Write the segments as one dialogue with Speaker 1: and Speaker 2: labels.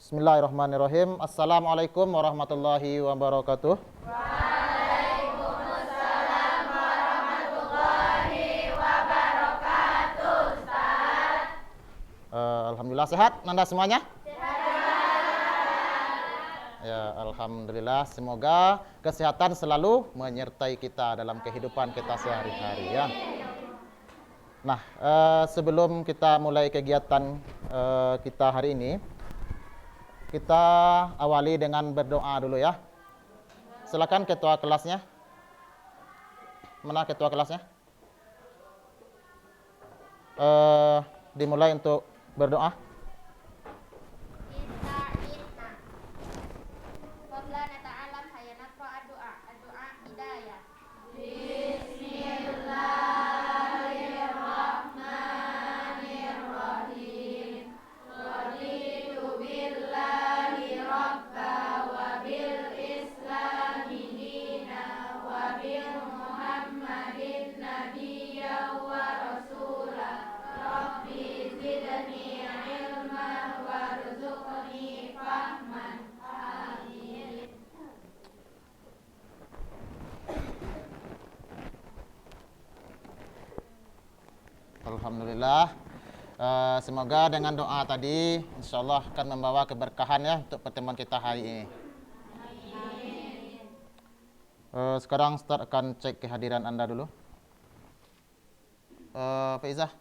Speaker 1: Bismillahirrahmanirrahim. Assalamualaikum warahmatullahi wabarakatuh.
Speaker 2: Waalaikumsalam warahmatullahi wabarakatuh, Ustaz.
Speaker 1: Alhamdulillah sehat Anda semuanya? Ya, alhamdulillah. Semoga kesehatan selalu menyertai kita dalam kehidupan kita sehari-hari ya. Nah, sebelum kita mulai kegiatan kita hari ini, kita awali dengan berdoa dulu ya. Silakan ketua kelasnya. Mana ketua kelasnya? Dimulai untuk berdoa. Alhamdulillah. Semoga dengan doa tadi insyaallah akan membawa keberkahan ya untuk pertemuan kita hari ini. Sekarang Ustaz akan cek kehadiran Anda dulu. Faizah,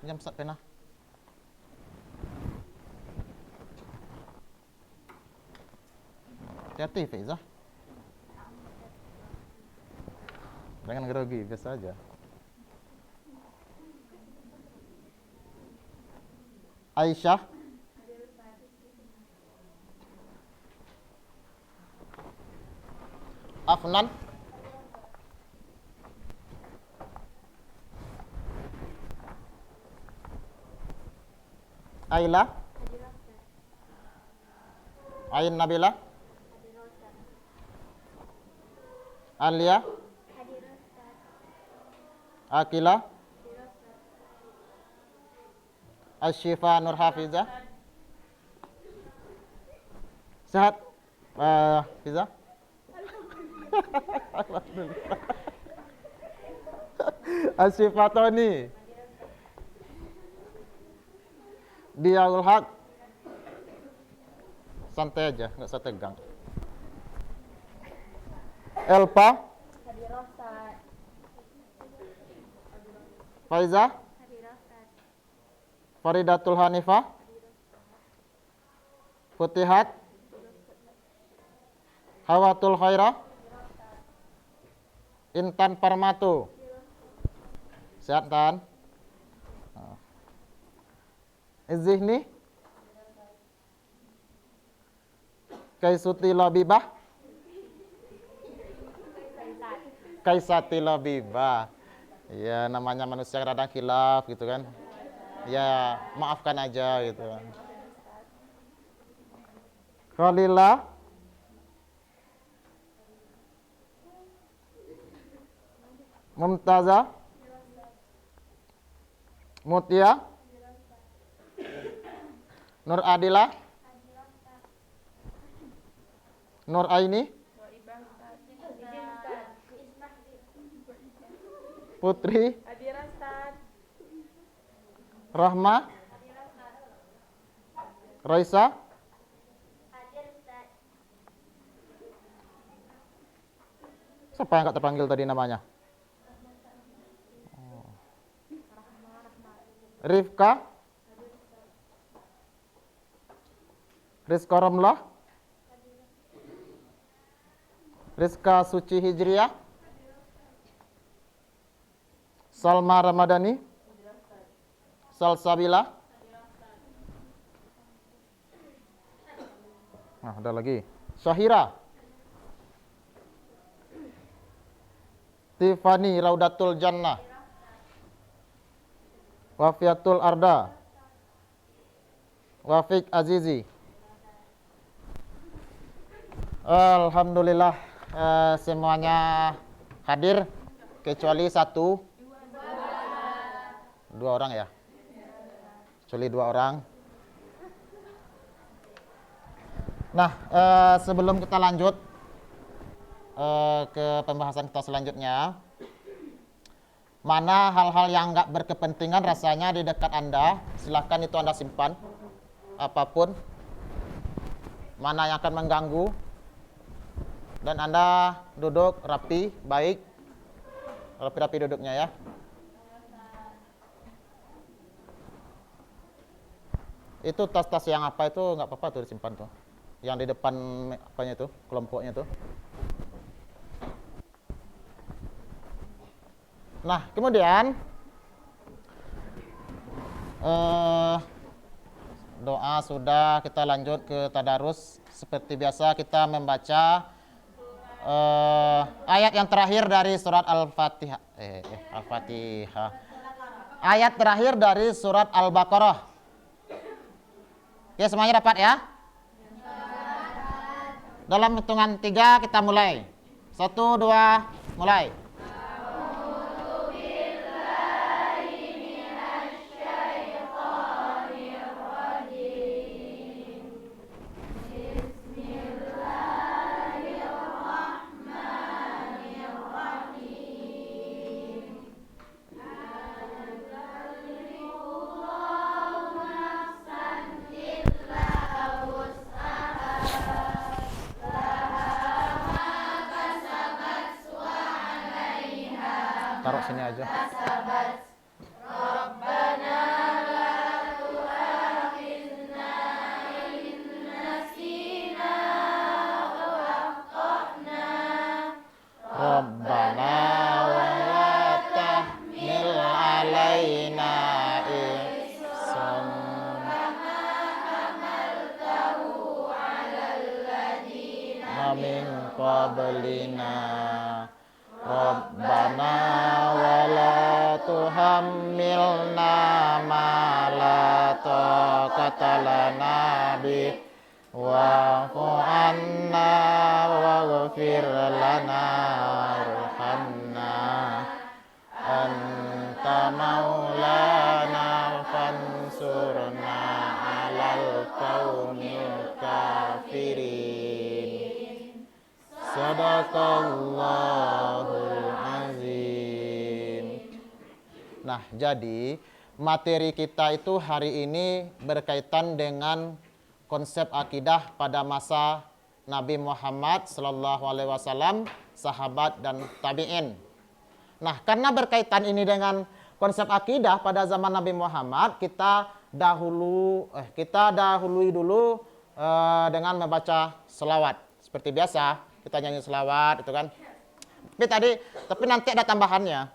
Speaker 1: pinjam Ustaz pena. Hati-hati Faizah. Jangan grogi, biasa aja. Aisyah, Afnan, Aila, Ain Nabila, Alia, Akila, Asyifa Nur Hafizah. Sehat? Fiza? Alhamdulillah. Asyifa Tony. Diaul Haq. Santai aja, nggak usah tegang. Elpa. Faiza. Faridatul Hanifah, Futihat, Hawatul Khairah, Intan Parmatu. Sehat kan? Izihni, Kaisuti Labibah, Kaisati Labibah. Ya namanya manusia kadang khilaf gitu kan. Ya maafkan aja gitu. Khalila, Mumtaza, Mutia, Nur Adila, Nur Aini, Putri, Rahma, Raisa, siapa yang gak terpanggil tadi namanya? Rifka, Rizka Ramlah, Rizka Suci Hijriah, Salma Ramadhani, Salsabila. Nah, ada lagi. Syahira. Tiffany Raudatul Jannah. Wafiatul Arda. Wafik Azizi. Alhamdulillah semuanya hadir kecuali dua orang ya. Kecuali 2 orang. Nah, sebelum kita lanjut ke pembahasan kita selanjutnya, mana hal-hal yang nggak berkepentingan rasanya di dekat Anda, silahkan itu Anda simpan, apapun, mana yang akan mengganggu, dan Anda duduk rapi, baik, rapi-rapi duduknya ya. Itu tas-tas yang apa itu nggak apa-apa tuh disimpan tuh, yang di depan apanya itu, kelompoknya tuh. Nah, kemudian doa sudah, kita lanjut ke tadarus. Seperti biasa kita membaca ayat yang terakhir dari surat Al-Fatihah. Al-Fatihah. Ayat terakhir dari surat Al-Baqarah. Ya, semuanya dapat ya? Dalam hitungan 3 kita mulai. 1, 2, mulai. Taruh sini aja. Rabbana wa la tahmil alaina isran min qablina. Rabbana wa la tuhammilna ma la taqata lana bih wa'fu anna waghfir lana warhamna anta maulana fansurna alal qaumil kafirin. Sadaqallahul azim. Nah, jadi materi kita itu hari ini berkaitan dengan konsep akidah pada masa Nabi Muhammad SAW, sahabat dan tabi'in. Nah, karena berkaitan ini dengan konsep akidah pada zaman Nabi Muhammad, kita dahului dulu dengan membaca selawat. Seperti biasa, kita nyanyi selawat itu kan. Tapi nanti ada tambahannya.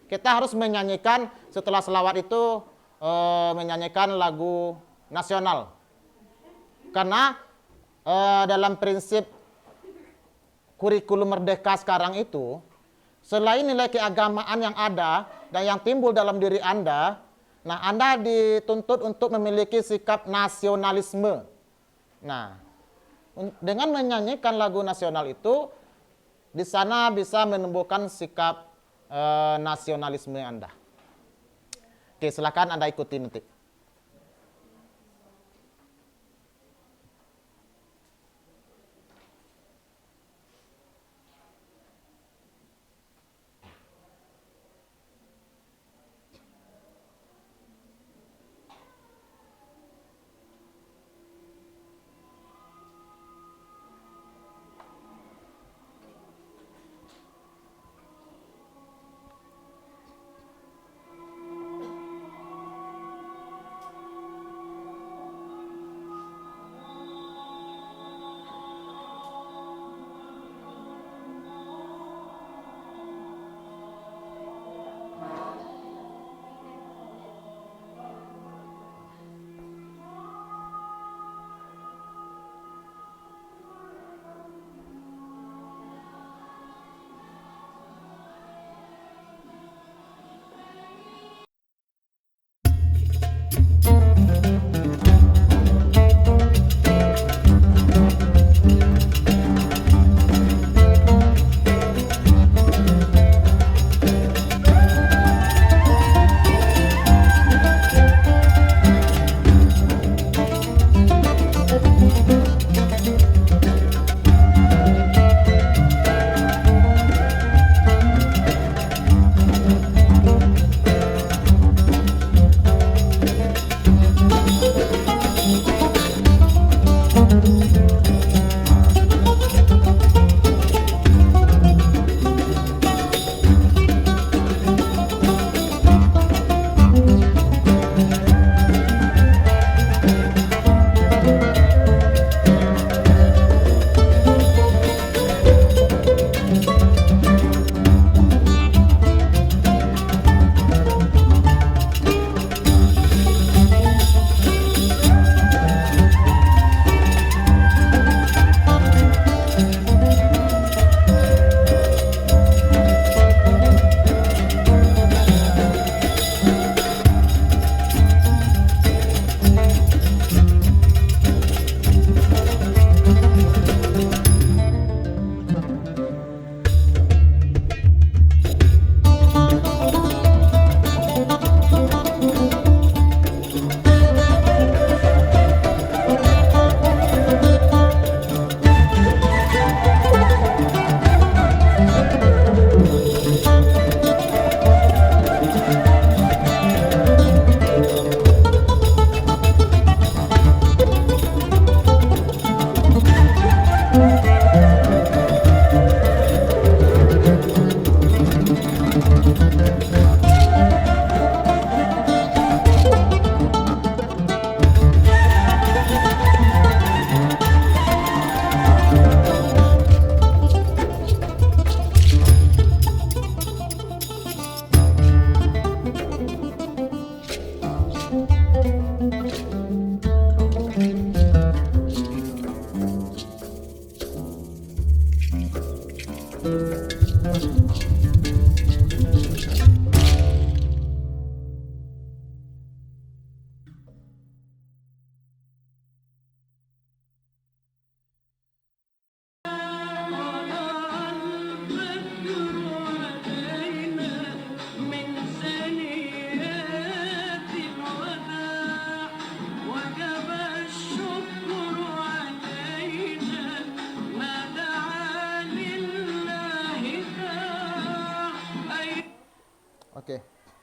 Speaker 1: Kita harus menyanyikan setelah selawat itu menyanyikan lagu nasional. Karena dalam prinsip kurikulum merdeka sekarang itu, selain nilai keagamaan yang ada dan yang timbul dalam diri Anda, nah Anda dituntut untuk memiliki sikap nasionalisme. Nah, dengan menyanyikan lagu nasional itu, di sana bisa menumbuhkan sikap nasionalisme Anda. Oke, silakan Anda ikuti nanti.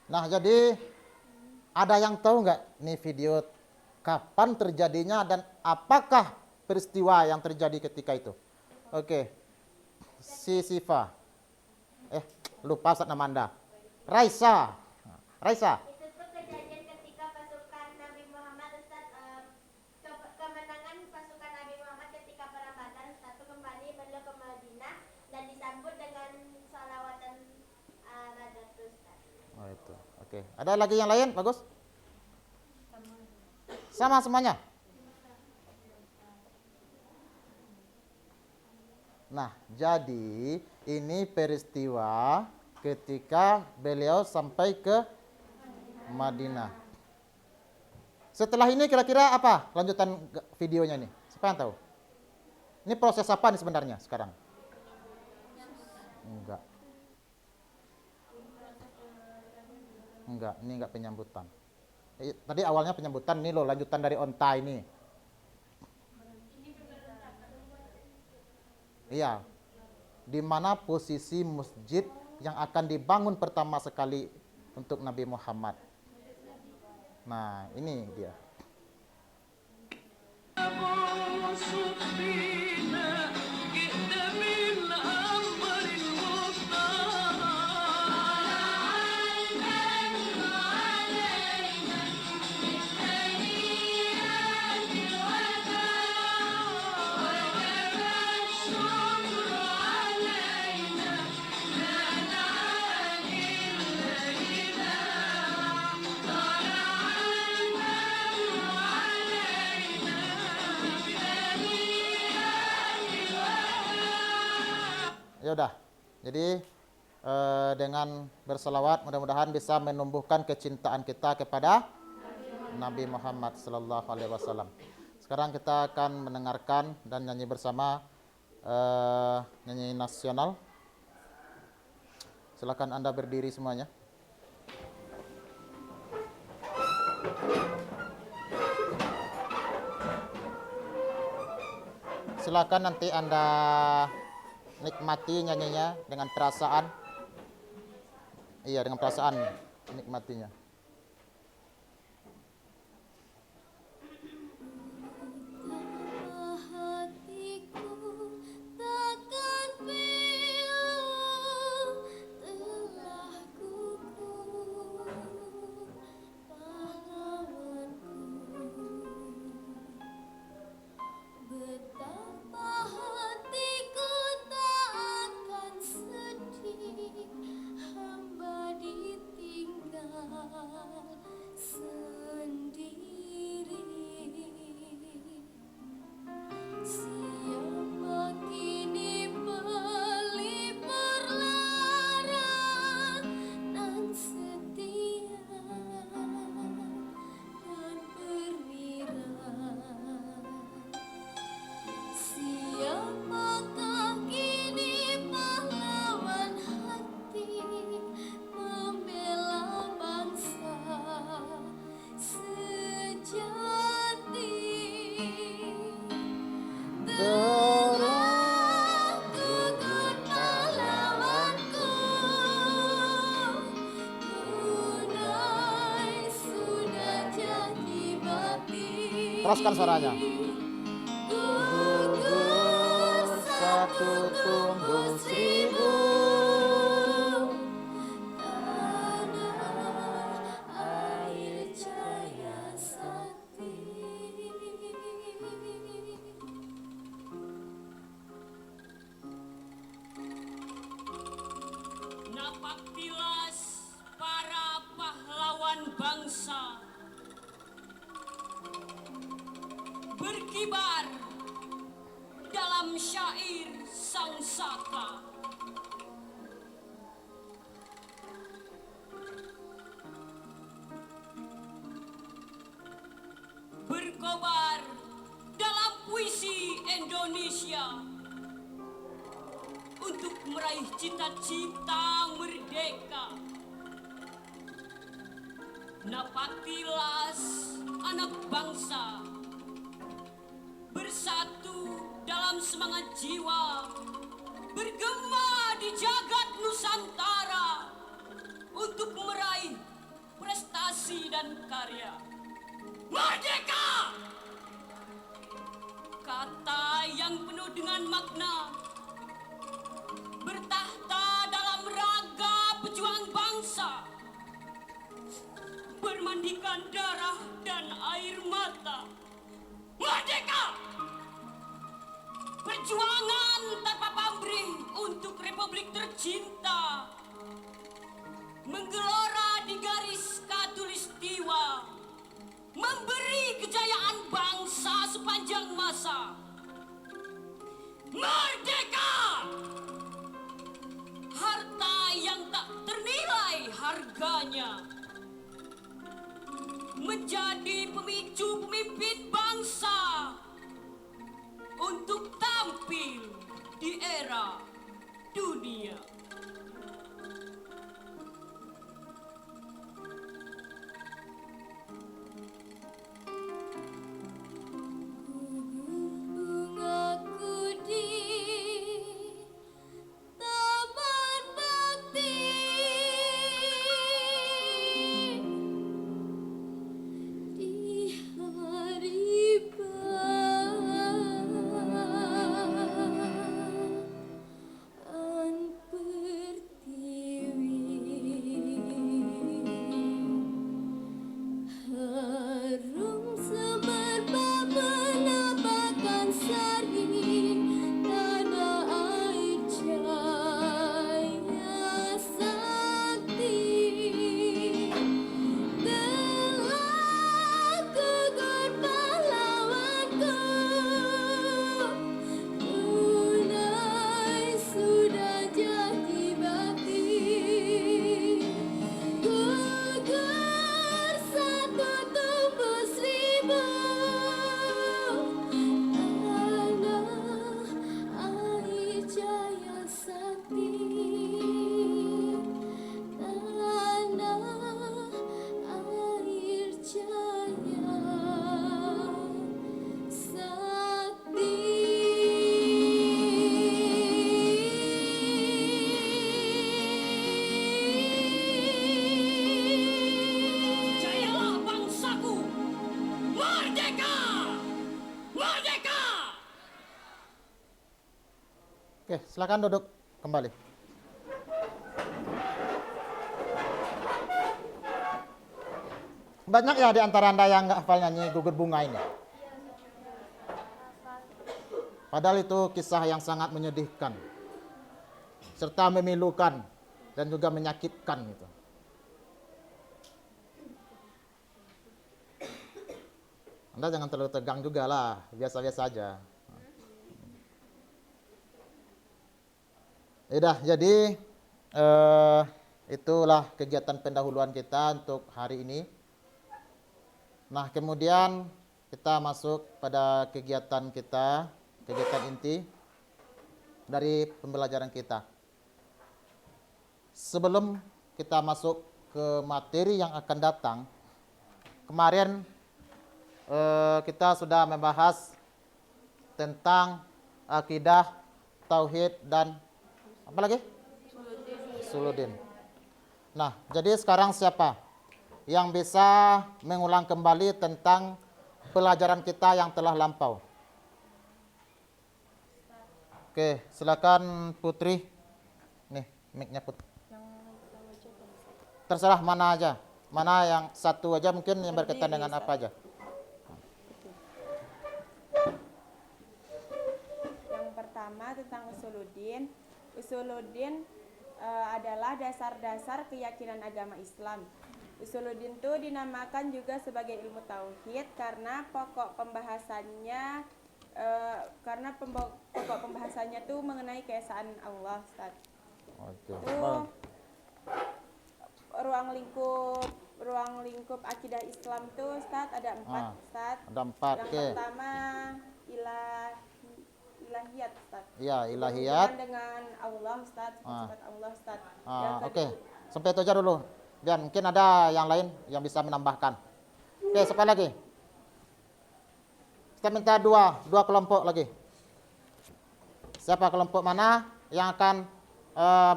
Speaker 1: Nah, jadi ada yang tahu nggak nih video kapan terjadinya dan apakah peristiwa yang terjadi ketika itu? Oke, si Siva. Lupa Ustaz nama Anda. Raisa. Raisa.
Speaker 2: Itu tuh kejadian ketika pasukan Nabi Muhammad Ustaz, kemenangan pasukan Nabi Muhammad ketika perang Badar, Ustaz, itu kembali beliau ke Madinah dan disambut dengan salawatan Badar Ustaz.
Speaker 1: Oh itu. Oke. Ada lagi yang lain? Bagus. Sama semuanya. Nah, jadi ini peristiwa ketika beliau sampai ke Madinah. Setelah ini kira-kira apa lanjutan videonya ini? Siapa yang tahu? Ini proses apa nih sebenarnya sekarang? Enggak. Enggak, ini enggak penyambutan. Tadi awalnya penyambutan, ini loh lanjutan dari onta ini. Iya. Di mana posisi masjid yang akan dibangun pertama sekali untuk Nabi Muhammad. Nah, ini dia. Ya udah. Jadi dengan berselawat mudah-mudahan bisa menumbuhkan kecintaan kita kepada Nabi Muhammad sallallahu alaihi wasallam. Sekarang kita akan mendengarkan dan nyanyi bersama nyanyi nasional. Silakan Anda berdiri semuanya. Silakan nanti Anda nikmati nyanyinya dengan perasaan. Iya, dengan perasaan nikmatinya. Teruskan suaranya. Gugur satu tumbuh seribu.
Speaker 2: Air cahaya sakti.
Speaker 3: Napaktilas para pahlawan bangsa berkibar dalam syair sang saka. Berkobar dalam puisi Indonesia untuk meraih cita-cita merdeka. Napaktilas anak bangsa bersatu dalam semangat jiwa, bergema di jagat Nusantara untuk meraih prestasi dan karya. Merdeka! Kata yang penuh dengan makna, bertahta dalam raga pejuang bangsa, bermandikan darah dan air mata. Merdeka! Perjuangan tanpa pamrih untuk Republik tercinta, menggelora di garis khatulistiwa, memberi kejayaan bangsa sepanjang masa. Merdeka! Harta yang tak ternilai harganya, menjadi pemicu pemimpin bangsa untuk tampil di era dunia.
Speaker 2: Bungaku di taman bakti, di hari baan pertiwi, harum semerbak menapakan sari, tanah air jaya sakti, telah gugur pahlawanku, tunai sudah jadi bakti, gugur satu tumbuh seribu, tanah air jaya sakti, tanah air jaya sakti.
Speaker 3: Jayalah bangsaku! Merdeka! Merdeka!
Speaker 1: Oke, silakan duduk kembali. Banyak ya di antara Anda yang nggak hafal nyanyi Gugur Bunga ini. Padahal itu kisah yang sangat menyedihkan, serta memilukan dan juga menyakitkan gitu. Anda jangan terlalu tegang juga lah, biasa-biasa aja. Yaudah, jadi itulah kegiatan pendahuluan kita untuk hari ini. Nah, kemudian kita masuk pada kegiatan kita, kegiatan inti dari pembelajaran kita. Sebelum kita masuk ke materi yang akan datang, kemarin kita sudah membahas tentang akidah, tauhid, dan apa lagi? Suludin. Nah, jadi sekarang siapa yang bisa mengulang kembali tentang pelajaran kita yang telah lampau? Oke, silakan Putri. Nih, mic-nya Putri. Terserah mana aja. Mana yang satu aja mungkin yang berkaitan dengan apa aja.
Speaker 4: Yang pertama tentang usuluddin. Usuluddin adalah dasar-dasar keyakinan agama Islam. Usuluddin itu dinamakan juga sebagai ilmu tauhid karena pokok pembahasannya tuh mengenai keesaan Allah, Ustaz.
Speaker 1: Oke.
Speaker 4: Itu ruang lingkup akidah Islam tuh, Ustaz, ada 4, Ustaz.
Speaker 1: Ada 4.
Speaker 4: Yang
Speaker 1: Oke.
Speaker 4: pertama ilahiyat, Ustaz.
Speaker 1: Iya, ilahiyat.
Speaker 4: Hubungan dengan Allah, Ustaz, sifat Allah, Ustaz.
Speaker 1: Oke. Sampai itu aja dulu. Dan mungkin ada yang lain yang bisa menambahkan. Oke, siapa lagi? Kita minta dua kelompok lagi. Siapa kelompok mana yang akan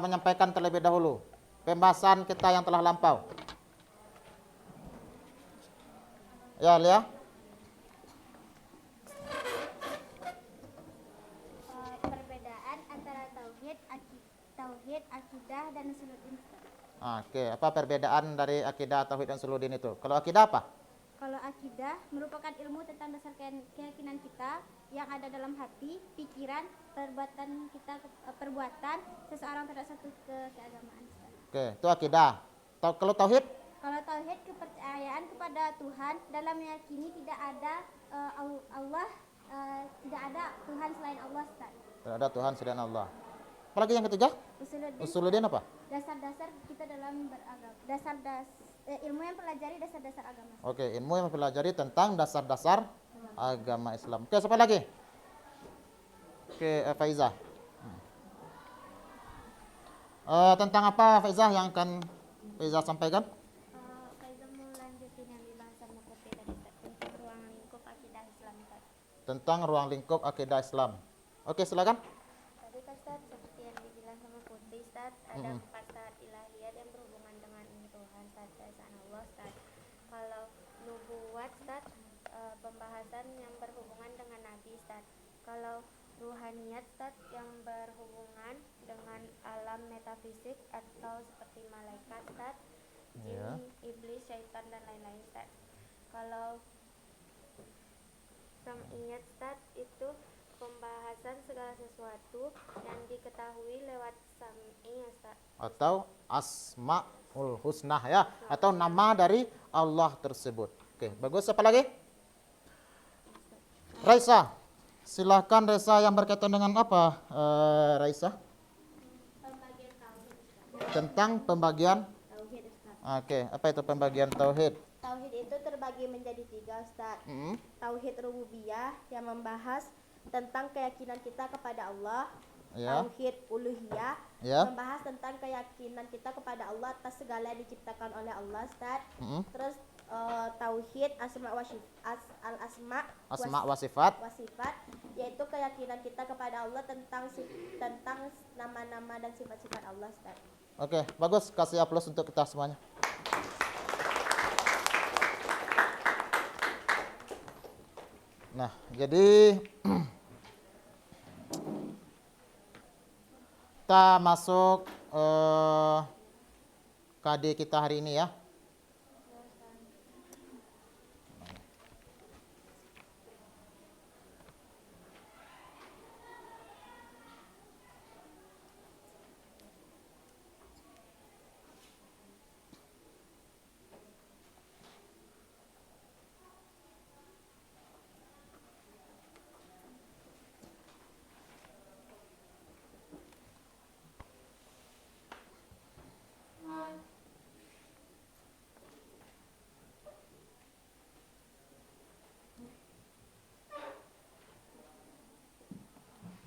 Speaker 1: menyampaikan terlebih dahulu pembahasan kita yang telah lampau? Ya, Lia.
Speaker 2: Perbedaan antara tauhid, akidah, dan usuluddin.
Speaker 1: Oke, apa perbedaan dari akidah, tauhid, dan usuluddin itu? Kalau akidah apa?
Speaker 2: Kalau akidah merupakan ilmu tentang dasar keyakinan kita yang ada dalam hati, pikiran, perbuatan seseorang terhadap satu keagamaan.
Speaker 1: Oke, itu akidah. Kalau tauhid?
Speaker 2: Kalau tauhid, kepercayaan kepada Tuhan dalam meyakini tidak ada tidak ada Tuhan selain Allah, Ustaz.
Speaker 1: Tidak ada Tuhan selain Allah. Apalagi yang ketiga? Usuluddin apa?
Speaker 2: Dasar-dasar kita dalam beragama. Ilmu yang pelajari dasar-dasar agama.
Speaker 1: Oke, ilmu yang mempelajari tentang dasar-dasar agama Islam. Oke, siapa lagi? Oke, Faiza. Tentang apa Faiza yang akan Faiza sampaikan?
Speaker 2: Faiza mau lanjutin yang dibahas sama Kopi tadi, tentang ruang lingkup akidah Islam, Ustaz.
Speaker 1: Tentang ruang lingkup akidah Islam. Oke, silakan.
Speaker 2: Tadi kan, Ustaz, seperti yang dibilang sama Putri, Ustaz, ada 4 syarat ilahiyat yang berhubungan dengan Tuhan, Ustaz, keesaan Allah, Ustaz. Kalau nubuat, Ustaz, pembahasan yang berhubungan dengan Nabi, Ustaz. Kalau ruhaniyat, Ustaz, yang berhubungan dengan alam metafisik atau seperti malaikat, Ustaz, jin,
Speaker 1: Ya.
Speaker 2: iblis, syaitan, dan lain-lain, Ustaz. Kalau sam'iyat, Ustaz, itu pembahasan segala sesuatu yang diketahui lewat sam'i, Ustaz.
Speaker 1: Atau Asmaul Husna ya, atau nama dari Allah tersebut. Oke, bagus. Apa lagi? Raisa. Silahkan Raisa, yang berkaitan dengan apa? Raisa?
Speaker 2: Pembagian tauhid, Ustaz.
Speaker 1: Tentang pembagian.
Speaker 2: Tauhid, Ustaz.
Speaker 1: Oke, apa itu pembagian tauhid?
Speaker 2: Tauhid itu terbagi menjadi 3, Ustaz.
Speaker 1: Mm,
Speaker 2: Tauhid rububiyah yang membahas tentang keyakinan kita kepada Allah.
Speaker 1: Ya.
Speaker 2: Tauhid uluhiyah
Speaker 1: Ya.
Speaker 2: membahas tentang keyakinan kita kepada Allah atas segala yang diciptakan oleh Allah, Ustaz.
Speaker 1: Mm,
Speaker 2: Terus tauhid asma wa al-asma
Speaker 1: Asma wa sifat.
Speaker 2: wasifat, yaitu keyakinan kita kepada Allah tentang nama-nama dan sifat-sifat Allah, Ustaz.
Speaker 1: Oke, bagus. Kasih aplaus untuk kita semuanya. Nah, jadi kita masuk KD kita hari ini ya.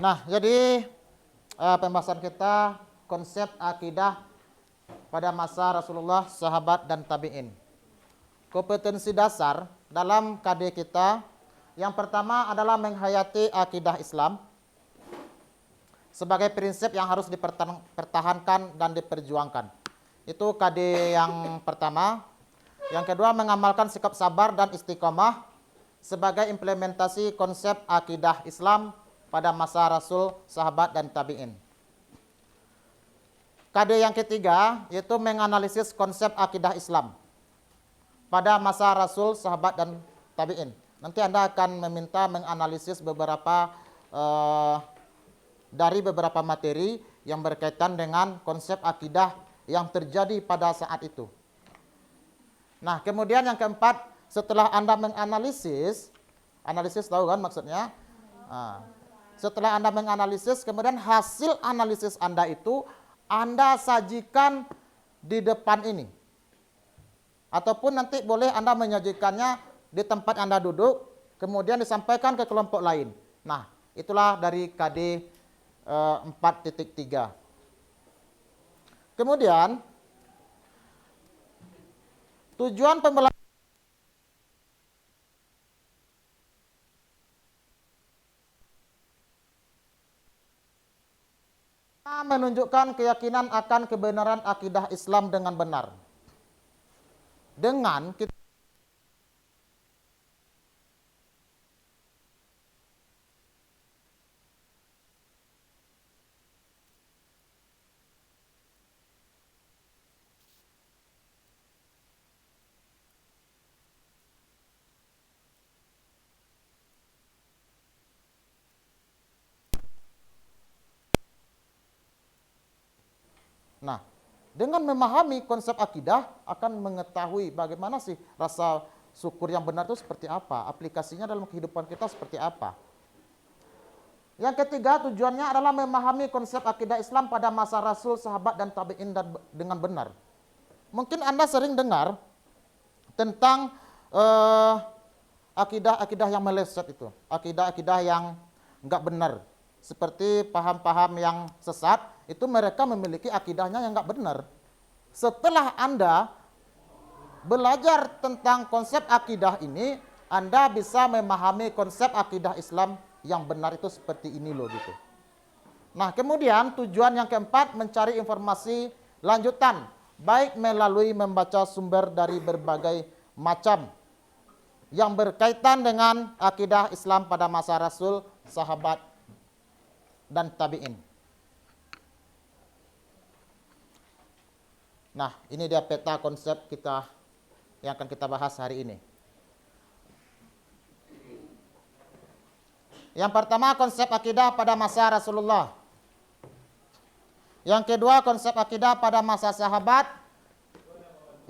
Speaker 1: Nah, jadi pembahasan kita konsep akidah pada masa Rasulullah, sahabat, dan tabi'in. Kompetensi dasar dalam KD kita yang pertama adalah menghayati akidah Islam sebagai prinsip yang harus dipertahankan dan diperjuangkan. Itu KD yang pertama. Yang kedua, mengamalkan sikap sabar dan istiqomah sebagai implementasi konsep akidah Islam pada masa Rasul, sahabat, dan tabi'in. KD yang ketiga yaitu menganalisis konsep akidah Islam pada masa Rasul, sahabat, dan tabi'in. Nanti Anda akan meminta menganalisis dari beberapa materi yang berkaitan dengan konsep akidah yang terjadi pada saat itu. Nah, kemudian yang keempat, setelah Anda menganalisis, analisis tahu kan maksudnya? Nah, setelah Anda menganalisis, kemudian hasil analisis Anda itu Anda sajikan di depan ini. Ataupun nanti boleh Anda menyajikannya di tempat Anda duduk, kemudian disampaikan ke kelompok lain. Nah, itulah dari KD 4.3. Kemudian, tujuan pembelajaran menunjukkan keyakinan akan kebenaran akidah Islam dengan benar. Dengan kita Nah, dengan memahami konsep akidah akan mengetahui bagaimana sih rasa syukur yang benar itu seperti apa, aplikasinya dalam kehidupan kita seperti apa. Yang ketiga, tujuannya adalah memahami konsep akidah Islam pada masa Rasul, sahabat, dan tabi'in dengan benar. Mungkin Anda sering dengar tentang akidah-akidah yang meleset itu, akidah-akidah yang enggak benar. Seperti paham-paham yang sesat, itu mereka memiliki akidahnya yang enggak benar. Setelah Anda belajar tentang konsep akidah ini, Anda bisa memahami konsep akidah Islam yang benar itu seperti ini loh gitu. Nah, kemudian tujuan yang keempat, mencari informasi lanjutan, baik melalui membaca sumber dari berbagai macam yang berkaitan dengan akidah Islam pada masa Rasul, sahabat, dan tabi'in. Nah, ini dia peta konsep kita yang akan kita bahas hari ini. Yang pertama, konsep akidah pada masa Rasulullah. Yang kedua, konsep akidah pada masa sahabat.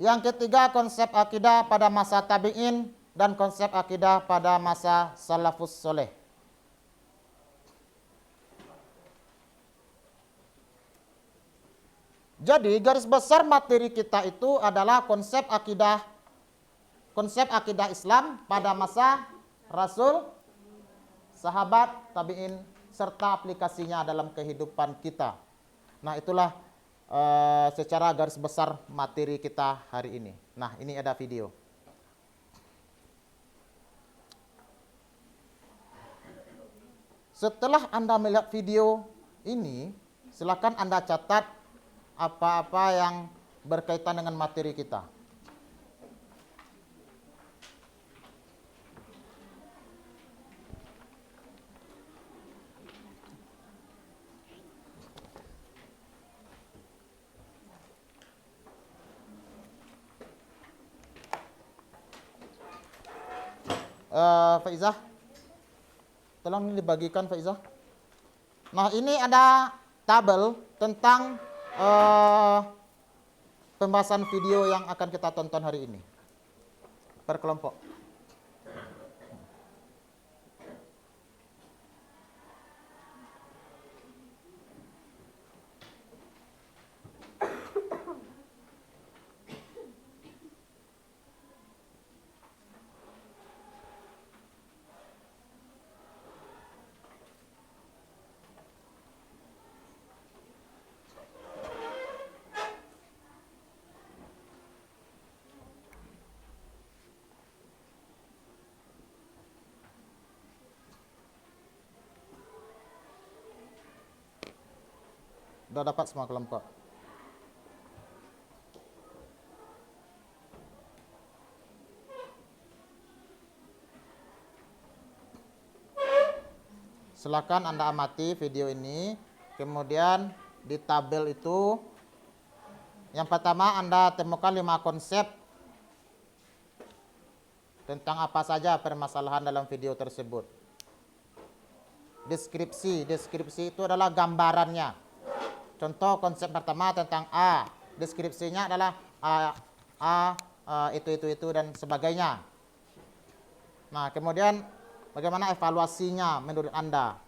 Speaker 1: Yang ketiga, konsep akidah pada masa tabi'in. Dan konsep akidah pada masa salafus soleh. Jadi garis besar materi kita itu adalah konsep akidah Islam pada masa Rasul, sahabat, tabi'in, serta aplikasinya dalam kehidupan kita. Nah, itulah secara garis besar materi kita hari ini. Nah, ini ada video. Setelah Anda melihat video ini, silakan Anda catat apa-apa yang berkaitan dengan materi kita. Faizah, tolong ini dibagikan Faizah. Nah, ini ada tabel tentang pembahasan video yang akan kita tonton hari ini per kelompok. Sudah dapat semua kelompok. Silakan Anda amati video ini. Kemudian di tabel itu, yang pertama Anda temukan 5 konsep tentang apa saja permasalahan dalam video tersebut. Deskripsi itu adalah gambarannya. Contoh konsep pertama tentang A, deskripsinya adalah itu dan sebagainya. Nah, kemudian bagaimana evaluasinya menurut Anda?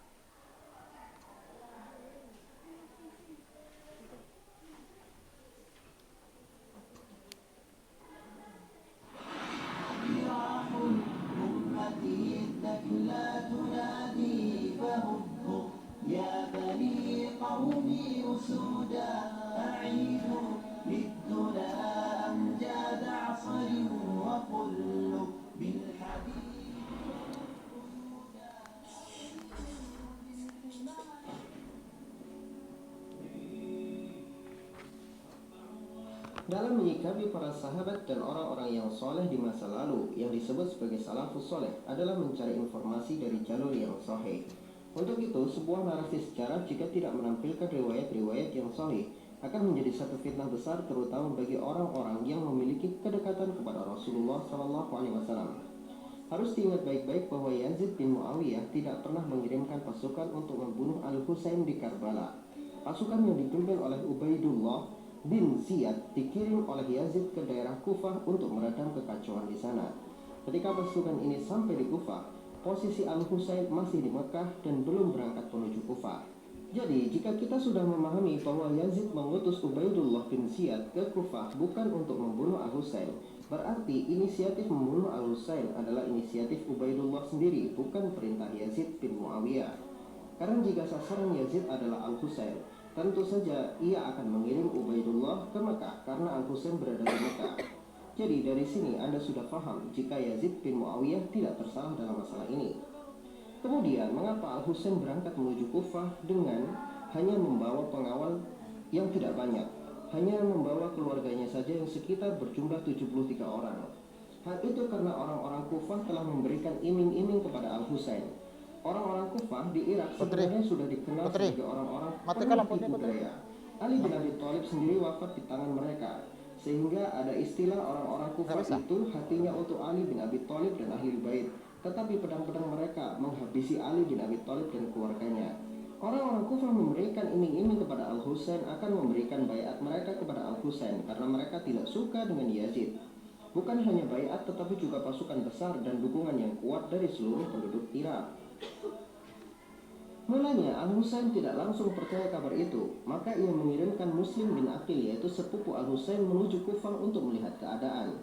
Speaker 5: Dalam menyikapi para sahabat dan orang-orang yang soleh di masa lalu yang disebut sebagai salafus soleh adalah mencari informasi dari jalur yang sahih. Untuk itu, sebuah narasi sejarah jika tidak menampilkan riwayat-riwayat yang sahih akan menjadi satu fitnah besar, terutama bagi orang-orang yang memiliki kedekatan kepada Rasulullah SAW. Harus diingat baik-baik bahwa Yazid bin Muawiyah tidak pernah mengirimkan pasukan untuk membunuh Al-Husain di Karbala. Pasukan yang dipimpin oleh Ubaidullah bin Ziyad dikirim oleh Yazid ke daerah Kufah untuk meredam kekacauan di sana. Ketika pasukan ini sampai di Kufah, posisi Al-Husain masih di Mekah dan belum berangkat menuju Kufah. Jadi, jika kita sudah memahami bahwa Yazid mengutus Ubaidullah bin Ziyad ke Kufah bukan untuk membunuh Al-Husain, berarti inisiatif membunuh Al-Husain adalah inisiatif Ubaidullah sendiri, bukan perintah Yazid bin Muawiyah. Karena jika sasaran Yazid adalah Al-Husain, tentu saja ia akan mengirim Ubaidullah ke Mekah karena Al-Husain berada di Mekah. Jadi dari sini Anda sudah paham jika Yazid bin Muawiyah tidak bersalah dalam masalah ini. Kemudian, mengapa Al-Husain berangkat menuju Kufah dengan hanya membawa pengawal yang tidak banyak? Hanya membawa keluarganya saja yang sekitar berjumlah 73 orang. Hal itu karena orang-orang Kufah telah memberikan iming-iming kepada Al-Husain. Orang-orang Kufah di Irak sebenarnya sudah dikenal sebagai orang-orang penuh tipu daya. Ali bin Abi Thalib sendiri wafat di tangan mereka, sehingga ada istilah orang-orang Kufah itu hatinya untuk Ali bin Abi Thalib dan Ahlul Bait, tetapi pedang-pedang mereka menghabisi Ali bin Abi Thalib dan keluarganya. Orang-orang Kufah memberikan iming-iming kepada Al-Husain akan memberikan baiat mereka kepada Al-Husain karena mereka tidak suka dengan Yazid. Bukan hanya baiat tetapi juga pasukan besar dan dukungan yang kuat dari seluruh penduduk Irak. Mulanya Al-Husain tidak langsung percaya kabar itu, maka ia mengirimkan Muslim bin Aqil yaitu sepupu Al-Husain menuju Kufah untuk melihat keadaan.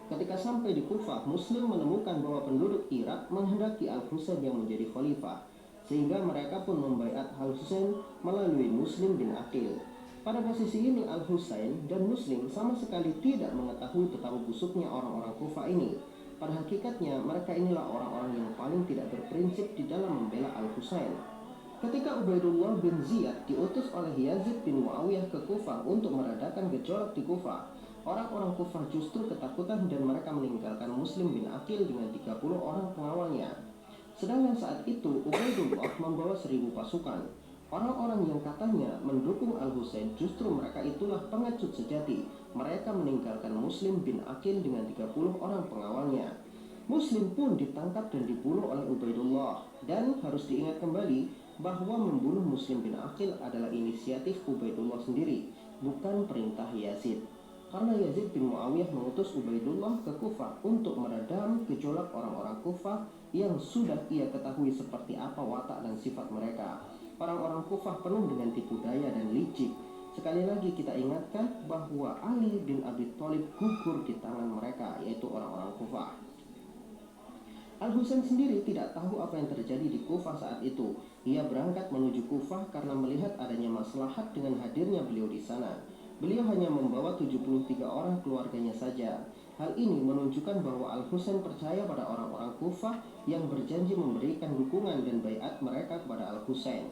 Speaker 5: Ketika sampai di Kufah, Muslim menemukan bahwa penduduk Irak menghendaki Al-Husain yang menjadi khalifah, sehingga mereka pun membaiat Al-Husain melalui Muslim bin Aqil. Pada posisi ini Al-Husain dan Muslim sama sekali tidak mengetahui betapa busuknya orang-orang Kufah ini. Pada hakikatnya mereka inilah orang-orang yang paling tidak berprinsip di dalam membela Al-Husain. Ketika Ubaidullah bin Ziyad diutus oleh Yazid bin Muawiyah ke Kufah untuk meredakan gejolak di Kufah, orang-orang Kufah justru ketakutan dan mereka meninggalkan Muslim bin Aqil dengan 30 orang pengawalnya. Sedangkan saat itu Ubaidullah membawa 1000 pasukan. Orang-orang yang katanya mendukung Al-Husain justru mereka itulah pengecut sejati. Mereka meninggalkan Muslim bin Aqil dengan 30 orang pengawalnya. Muslim pun ditangkap dan dibunuh oleh Ubaidullah. Dan harus diingat kembali bahwa membunuh Muslim bin Aqil adalah inisiatif Ubaidullah sendiri, bukan perintah Yazid. Karena Yazid bin Muawiyah mengutus Ubaidullah ke Kufah untuk meredam gejolak orang-orang Kufah yang sudah ia ketahui seperti apa watak dan sifat mereka. Orang-orang Kufah penuh dengan tipu daya dan licik. Sekali lagi kita ingatkan bahwa Ali bin Abi Thalib gugur di tangan mereka, yaitu orang-orang Kufah. Al-Husain sendiri tidak tahu apa yang terjadi di Kufah saat itu. Ia berangkat menuju Kufah karena melihat adanya maslahat dengan hadirnya beliau di sana. Beliau hanya membawa 73 orang keluarganya saja. Hal ini menunjukkan bahwa Al-Husain percaya pada orang-orang Kufah yang berjanji memberikan dukungan dan baiat mereka kepada Al-Husain.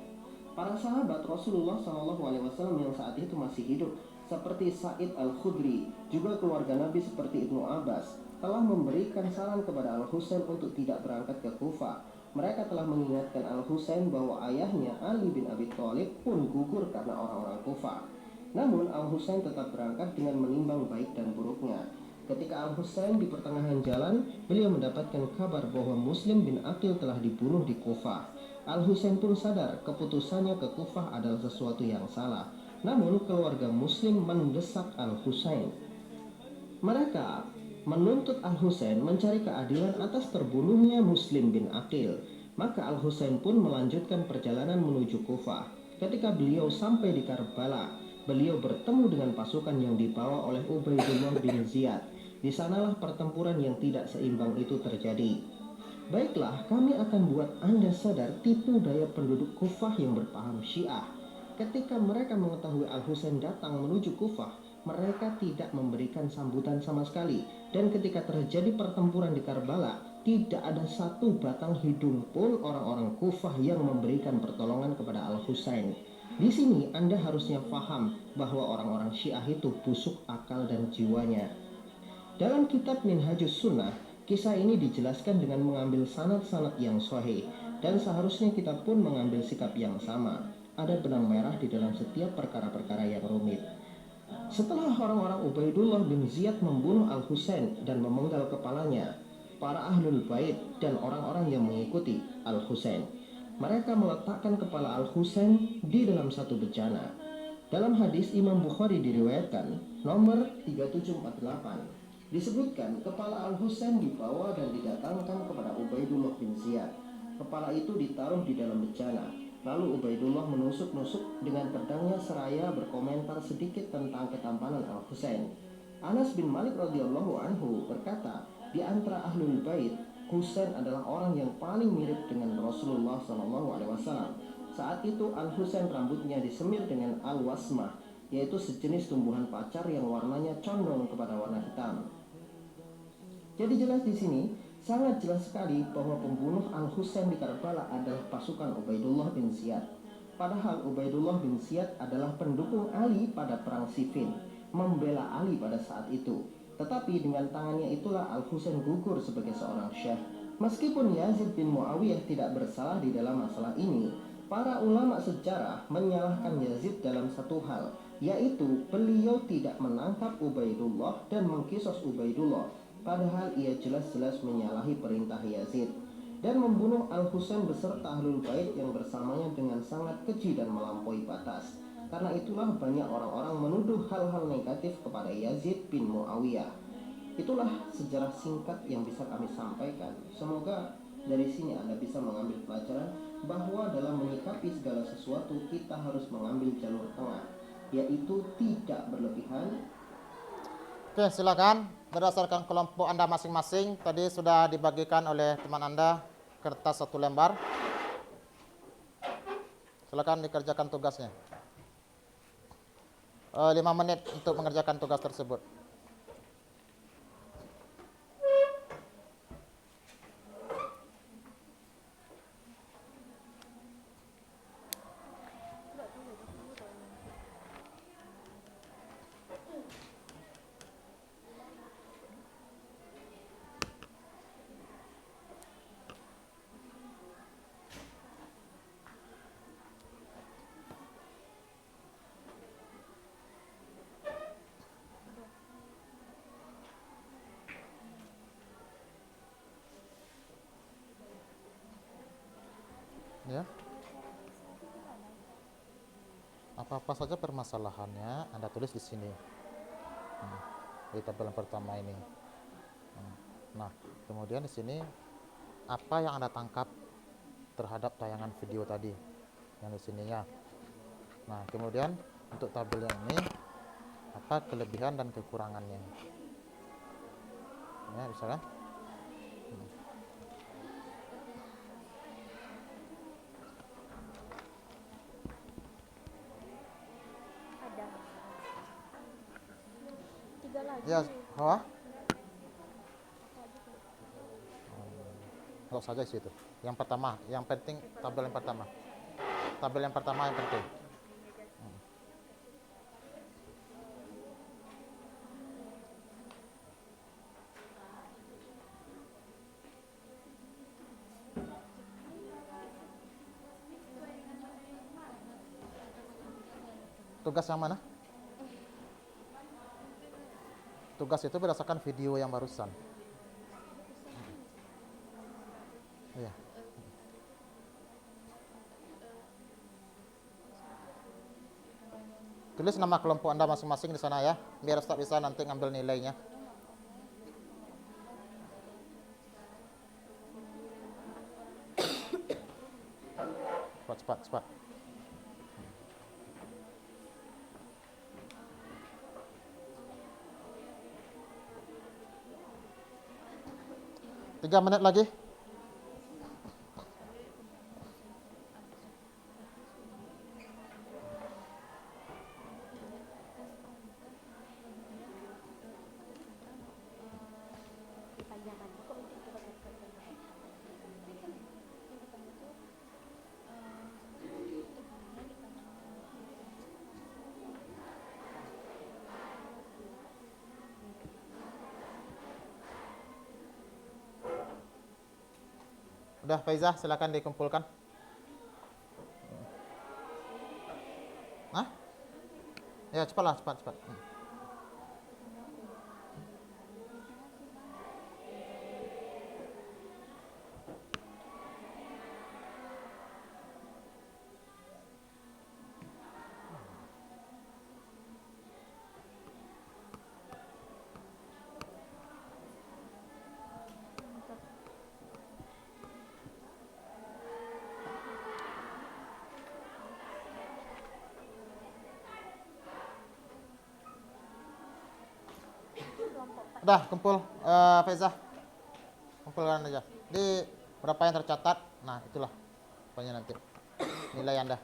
Speaker 5: Para sahabat Rasulullah SAW yang saat itu masih hidup, seperti Sa'id Al-Khudri, juga keluarga Nabi seperti Ibnu Abbas, telah memberikan saran kepada Al-Husain untuk tidak berangkat ke Kufah. Mereka telah mengingatkan Al-Husain bahwa ayahnya Ali bin Abi Thalib pun gugur karena orang-orang Kufah. Namun Al-Husain tetap berangkat dengan menimbang baik dan buruknya. Ketika Al-Husain di pertengahan jalan, beliau mendapatkan kabar bahwa Muslim bin Aqil telah dibunuh di Kufah. Al-Husain pun sadar keputusannya ke Kufah adalah sesuatu yang salah. Namun keluarga Muslim mendesak Al-Husain. Mereka menuntut Al-Husain mencari keadilan atas terbunuhnya Muslim bin Aqil. Maka Al-Husain pun melanjutkan perjalanan menuju Kufah. Ketika beliau sampai di Karbala, beliau bertemu dengan pasukan yang dibawa oleh Ubaidullah bin Ziyad. Di sanalah pertempuran yang tidak seimbang itu terjadi. Baiklah, kami akan buat Anda sadar tipu daya penduduk Kufah yang berpaham Syiah. Ketika mereka mengetahui Al-Husain datang menuju Kufah, mereka tidak memberikan sambutan sama sekali. Dan ketika terjadi pertempuran di Karbala, tidak ada satu batang hidung pun orang-orang Kufah yang memberikan pertolongan kepada Al-Husain. Di sini Anda harusnya paham bahwa orang-orang Syiah itu busuk akal dan jiwanya. Dalam kitab Minhajus Sunnah, kisah ini dijelaskan dengan mengambil sanad-sanad yang sahih, dan seharusnya kita pun mengambil sikap yang sama. Ada benang merah di dalam setiap perkara-perkara yang rumit. Setelah orang-orang Ubaidullah bin Ziyad membunuh Al-Husain dan memenggal kepalanya, para Ahlul Bait dan orang-orang yang mengikuti Al-Husain, mereka meletakkan kepala Al-Husain di dalam satu bejana. Dalam hadis Imam Bukhari diriwayatkan nomor 3748 disebutkan kepala Al-Husain dibawa dan didatangkan kepada Ubaidullah bin Ziyad. Kepala itu ditaruh di dalam bejana. Lalu Ubaidullah menusuk-nusuk dengan pedangnya seraya berkomentar sedikit tentang ketampanan Al-Husain. Anas bin Malik radhiyallahu anhu berkata, di antara ahlul bait, Husain adalah orang yang paling mirip dengan Rasulullah SAW. Saat itu Al-Husain rambutnya disemir dengan al-wasmah, yaitu sejenis tumbuhan pacar yang warnanya condong kepada warna hitam. Jadi jelas di sini sangat jelas sekali bahwa pembunuh Al-Husain di Karbala adalah pasukan Ubaidullah bin Ziyad. Padahal Ubaidullah bin Ziyad adalah pendukung Ali pada perang Siffin, membela Ali pada saat itu. Tetapi dengan tangannya itulah Al-Husain gugur sebagai seorang syekh. Meskipun Yazid bin Muawiyah tidak bersalah di dalam masalah ini, para ulama sejarah menyalahkan Yazid dalam satu hal, yaitu beliau tidak menangkap Ubaidullah dan mengkisos Ubaidullah, padahal ia jelas-jelas menyalahi perintah Yazid dan membunuh Al-Husain beserta ahlul bait yang bersamanya dengan sangat keji dan melampaui batas. Karena itulah banyak orang-orang menuduh hal-hal negatif kepada Yazid bin Muawiyah. Itulah sejarah singkat yang bisa kami sampaikan. Semoga dari sini Anda bisa mengambil pelajaran bahwa dalam menyikapi segala sesuatu kita harus mengambil jalur tengah, yaitu tidak berlebihan.
Speaker 1: Oke, silakan. Berdasarkan kelompok Anda masing-masing, tadi sudah dibagikan oleh teman Anda kertas 1 lembar. Silakan dikerjakan tugasnya. 5 menit untuk mengerjakan tugas tersebut. Ya. Apa-apa saja permasalahannya Anda tulis di sini. Di tabel yang pertama ini. Nah, kemudian di sini apa yang Anda tangkap terhadap tayangan video tadi yang di sininya. Nah, kemudian untuk tabel yang ini apa kelebihan dan kekurangannya. Ya, bisa kan? Ya, nggak usah aja situ. Yang pertama, yang penting tabel yang pertama. Tabel yang pertama yang penting. Tugas yang mana? Tugas itu berdasarkan video yang barusan. Iya. Tulis nama kelompok Anda masing-masing di sana ya, biar Ustaz bisa nanti ngambil nilainya. Cepat. 3 menit lagi. Udah, Faizah, silakan dikumpulkan. Hah? Ya, cepatlah, cepat. Udah kumpul, Faizah. Kumpulkan aja. Di berapa yang tercatat? Nah, itulah pokoknya nanti nilai Anda.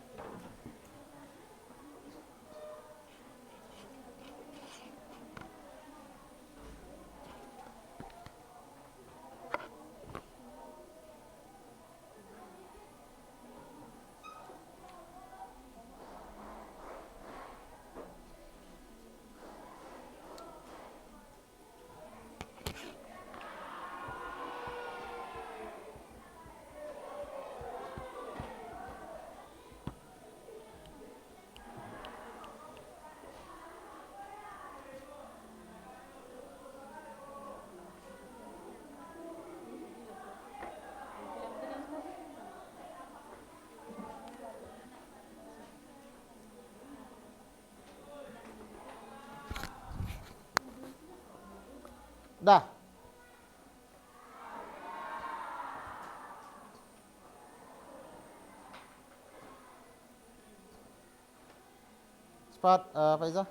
Speaker 1: Dah. Cepat, Faizah.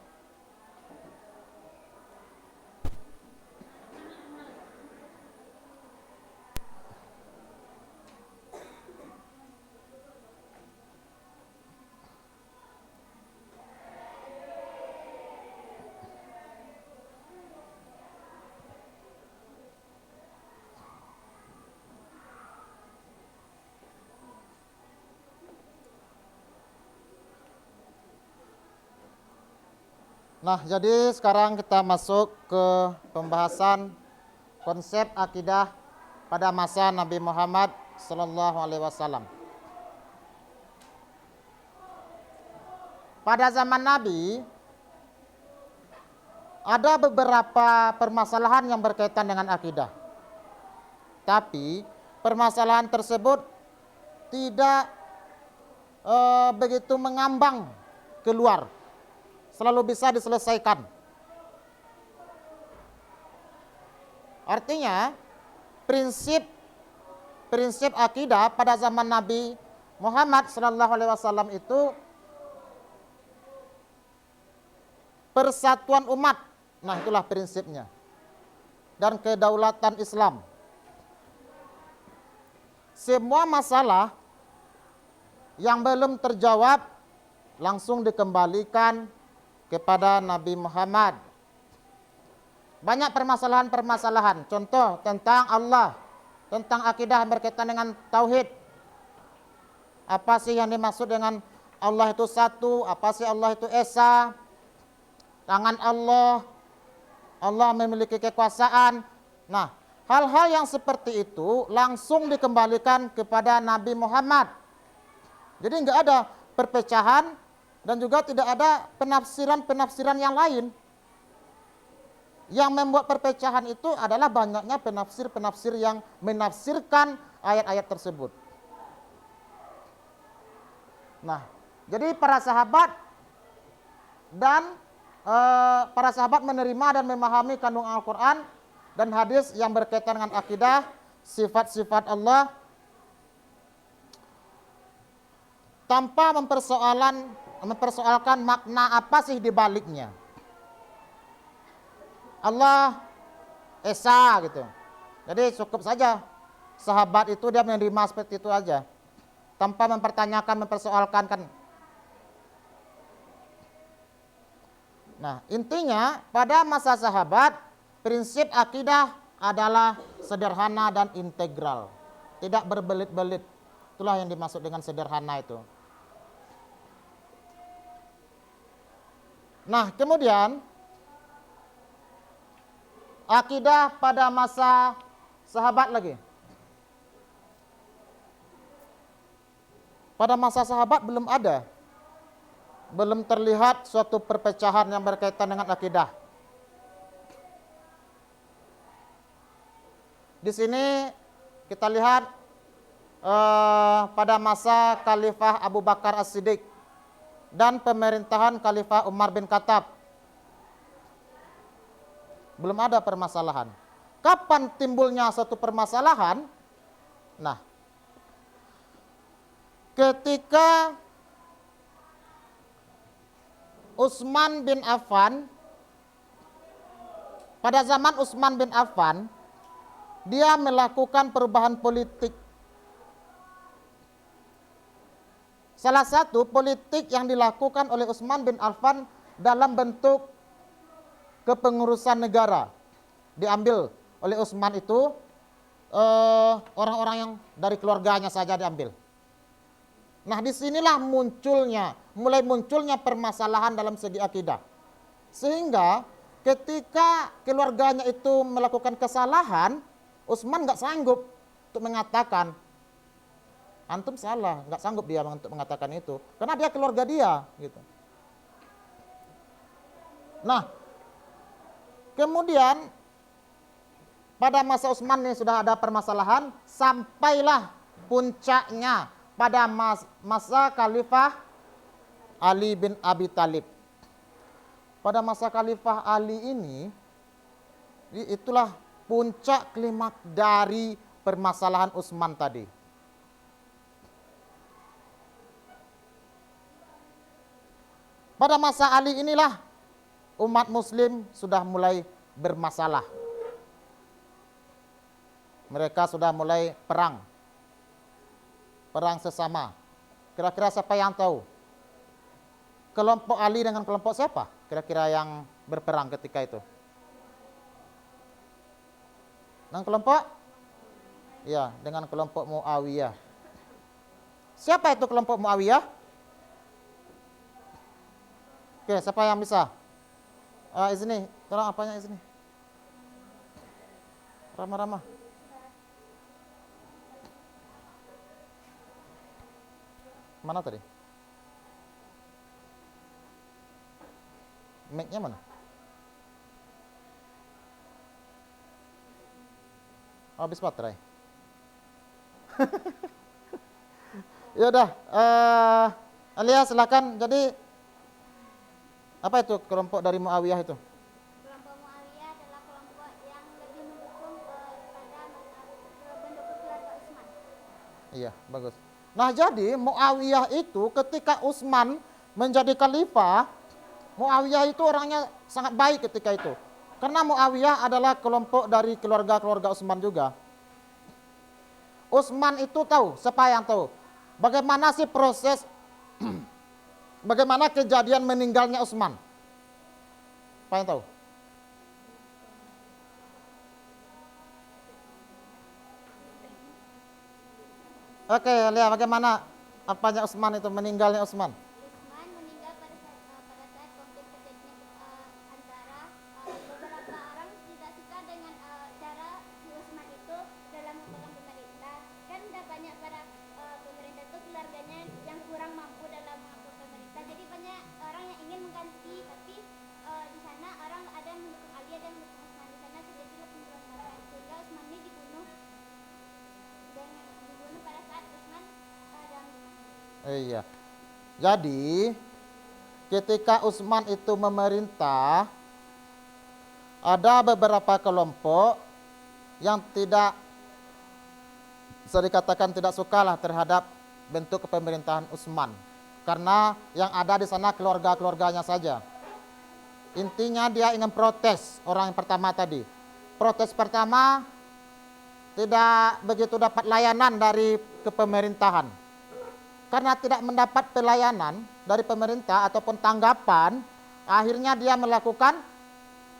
Speaker 1: Nah, jadi sekarang kita masuk ke pembahasan konsep akidah pada masa Nabi Muhammad Sallallahu Alaihi Wasallam. Pada zaman Nabi, ada beberapa permasalahan yang berkaitan dengan akidah. Tapi permasalahan tersebut tidak begitu mengambang keluar. Selalu bisa diselesaikan. Artinya, prinsip akidah pada zaman Nabi Muhammad Sallallahu Alaihi Wasallam itu persatuan umat. Nah, itulah prinsipnya. Dan kedaulatan Islam. Semua masalah yang belum terjawab langsung dikembalikan kepada Nabi Muhammad. Banyak permasalahan-permasalahan. Contoh tentang Allah, tentang akidah berkaitan dengan tauhid. Apa sih yang dimaksud dengan Allah itu satu? Apa sih Allah itu esa? Tangan Allah, Allah memiliki kekuasaan. Nah, hal-hal yang seperti itu langsung dikembalikan kepada Nabi Muhammad. Jadi enggak ada perpecahan dan juga tidak ada penafsiran-penafsiran yang lain. Yang membuat perpecahan itu adalah banyaknya penafsir-penafsir yang menafsirkan ayat-ayat tersebut. Nah, jadi para sahabat menerima dan memahami kandung Al-Quran dan hadis yang berkaitan dengan akidah, sifat-sifat Allah, tanpa mempersoalkan makna apa sih di baliknya. Allah esa gitu. Jadi cukup saja sahabat itu dia menerima seperti itu aja, tanpa mempertanyakan, mempersoalkan kan. Nah, intinya pada masa sahabat prinsip akidah adalah sederhana dan integral, tidak berbelit-belit. Itulah yang dimaksud dengan sederhana itu. Nah, kemudian akidah pada masa sahabat lagi. Pada masa sahabat belum terlihat suatu perpecahan yang berkaitan dengan akidah. Di sini kita lihat pada masa Khalifah Abu Bakar As-Siddiq dan pemerintahan Khalifah Umar bin Khattab. Belum ada permasalahan. Kapan timbulnya suatu permasalahan? Nah, ketika Utsman bin Affan pada zaman Utsman bin Affan, dia melakukan perubahan politik. Salah satu politik yang dilakukan oleh Utsman bin Affan dalam bentuk kepengurusan negara, diambil oleh Utsman itu orang-orang yang dari keluarganya saja diambil. Nah, disinilah mulai munculnya permasalahan dalam segi akidah. Sehingga ketika keluarganya itu melakukan kesalahan, Utsman nggak sanggup untuk mengatakan, antum salah, nggak sanggup dia untuk mengatakan itu, karena dia keluarga dia, gitu. Nah, kemudian pada masa Utsman ini sudah ada permasalahan, sampailah puncaknya pada masa Khalifah Ali bin Abi Thalib. Pada masa Khalifah Ali ini, itulah puncak klimaks dari permasalahan Utsman tadi. Pada masa Ali inilah umat muslim sudah mulai bermasalah. Mereka sudah mulai perang sesama. Kira-kira siapa yang tahu? Kelompok Ali dengan kelompok siapa? Kira-kira yang berperang ketika itu? Dengan kelompok? Ya, dengan kelompok Muawiyah. Siapa itu kelompok Muawiyah? Oke, siapa yang bisa? Izni, tolong apanya Izni? Rama. Mana tadi? Mic-nya mana? Habis baterai. Ya udah, Alia silakan. Jadi apa itu kelompok dari Muawiyah itu?
Speaker 2: Kelompok Muawiyah adalah kelompok yang lebih mendukung keluarga Utsman.
Speaker 1: Iya, bagus. Nah, jadi Muawiyah itu ketika Utsman menjadi khalifah, Muawiyah itu orangnya sangat baik ketika itu. Karena Muawiyah adalah kelompok dari keluarga-keluarga Utsman juga. Utsman itu tahu, siapa yang tahu? Bagaimana sih proses bagaimana kejadian meninggalnya Utsman? Apa yang tahu? Oke, lihat bagaimana apanya Utsman itu, meninggalnya Utsman.
Speaker 2: Utsman meninggal pada saat konflik terjadinya antara beberapa orang tidak suka dengan cara si Utsman itu dalam memegang pemerintah. Kan udah banyak para pemerintah itu keluarganya yang kurang mampu dalam mengatur pemerintah. Jadi banyak orang yang ingin mengganti, tapi di sana orang ada yang mendukung Ali, ada yang mendukung Utsman. Di sana terjadilah pemberontakan sehingga Utsman ini dibunuh pada saat Utsman dalam
Speaker 1: Iya. Jadi ketika Utsman itu memerintah, ada beberapa kelompok yang tidak, bisa dikatakan tidak sukalah terhadap bentuk kepemerintahan Utsman, karena yang ada di sana keluarga-keluarganya saja. Intinya dia ingin protes. Orang yang pertama tadi, protes pertama tidak begitu dapat layanan dari kepemerintahan. Karena tidak mendapat pelayanan dari pemerintah ataupun tanggapan, akhirnya dia melakukan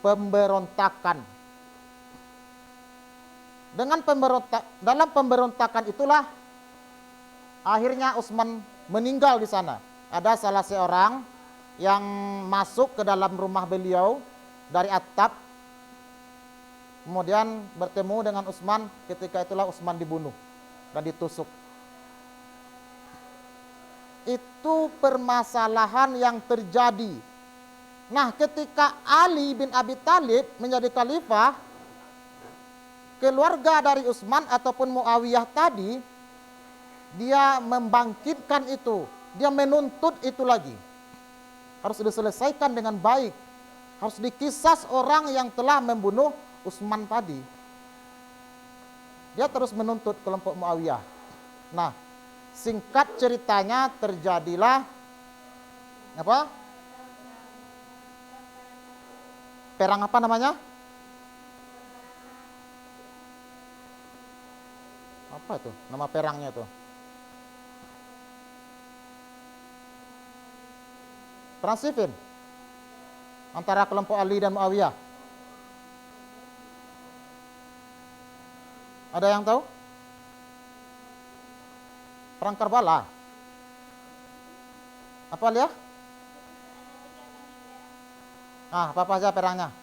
Speaker 1: pemberontakan. Dalam pemberontakan itulah akhirnya Utsman meninggal di sana. Ada salah seorang yang masuk ke dalam rumah beliau dari atap, kemudian bertemu dengan Utsman. Ketika itulah Utsman dibunuh dan ditusuk. Itu permasalahan yang terjadi. Nah, ketika Ali bin Abi Thalib menjadi khalifah, keluarga dari Utsman ataupun Muawiyah tadi, dia membangkitkan itu, dia menuntut itu lagi. Harus diselesaikan dengan baik. Harus dikisas orang yang telah membunuh Utsman tadi. Dia terus menuntut kelompok Muawiyah. Nah, singkat ceritanya terjadilah apa? Perang apa namanya? Apa itu? Nama perangnya itu? Perang Siffin antara kelompok Ali dan Muawiyah. Ada yang tahu? Perang Karbala. Apa lihat? Apa aja perangnya?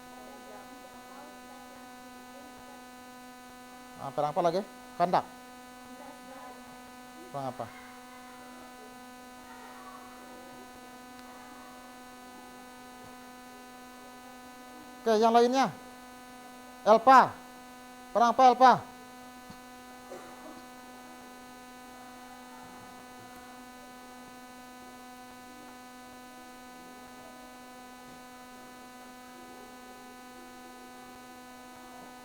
Speaker 1: Perang apa lagi? Khandak. Perang apa? Oke, yang lainnya. Elpa. Perang apa Elpa?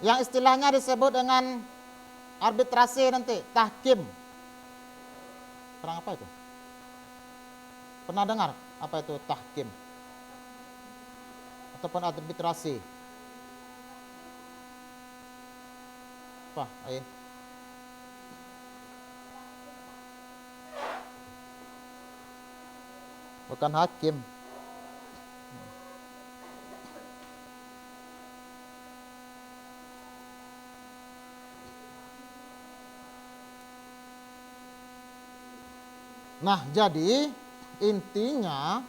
Speaker 1: Yang istilahnya disebut dengan arbitrase nanti, tahkim. Perang apa itu? Pernah dengar apa itu tahkim? Ataupun arbitrase? Apa, Ain? Bukan hakim. Nah, jadi intinya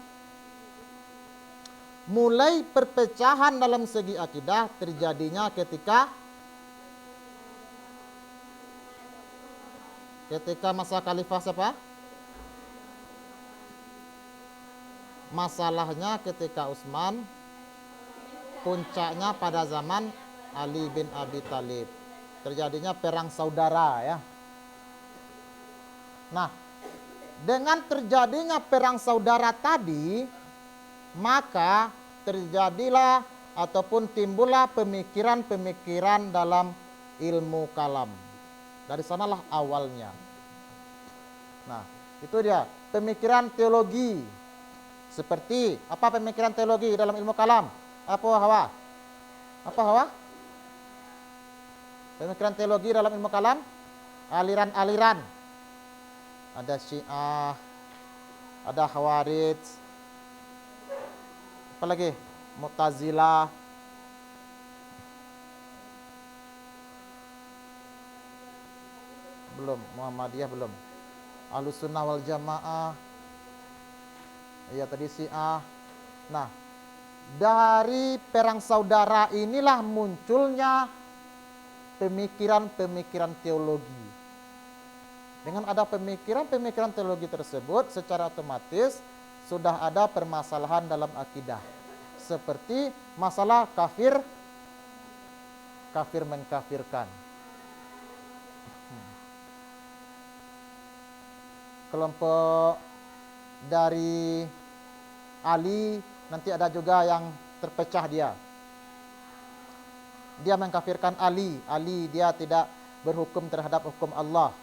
Speaker 1: mulai perpecahan dalam segi akidah terjadinya ketika masa khalifah siapa? Masalahnya ketika Utsman, puncaknya pada zaman Ali bin Abi Thalib. Terjadinya perang saudara ya. Nah, dengan terjadinya perang saudara tadi, maka terjadilah ataupun timbullah pemikiran-pemikiran dalam ilmu kalam. Dari sanalah awalnya. Nah, itu dia pemikiran teologi. Seperti apa pemikiran teologi dalam ilmu kalam? Apa Hawa? Pemikiran teologi dalam ilmu kalam? Aliran-aliran. Ada Syiah, ada Khawarij, apa lagi? Mu'tazilah, belum. Muhammadiyah belum. Ahlussunnah wal Jamaah, iya tadi Syiah. Nah, dari perang saudara inilah munculnya pemikiran-pemikiran teologi. Dengan ada pemikiran-pemikiran teologi tersebut, secara otomatis sudah ada permasalahan dalam akidah. Seperti masalah kafir mengkafirkan. Kelompok dari Ali, nanti ada juga yang terpecah dia. Dia mengkafirkan Ali. Ali dia tidak berhukum terhadap hukum Allah.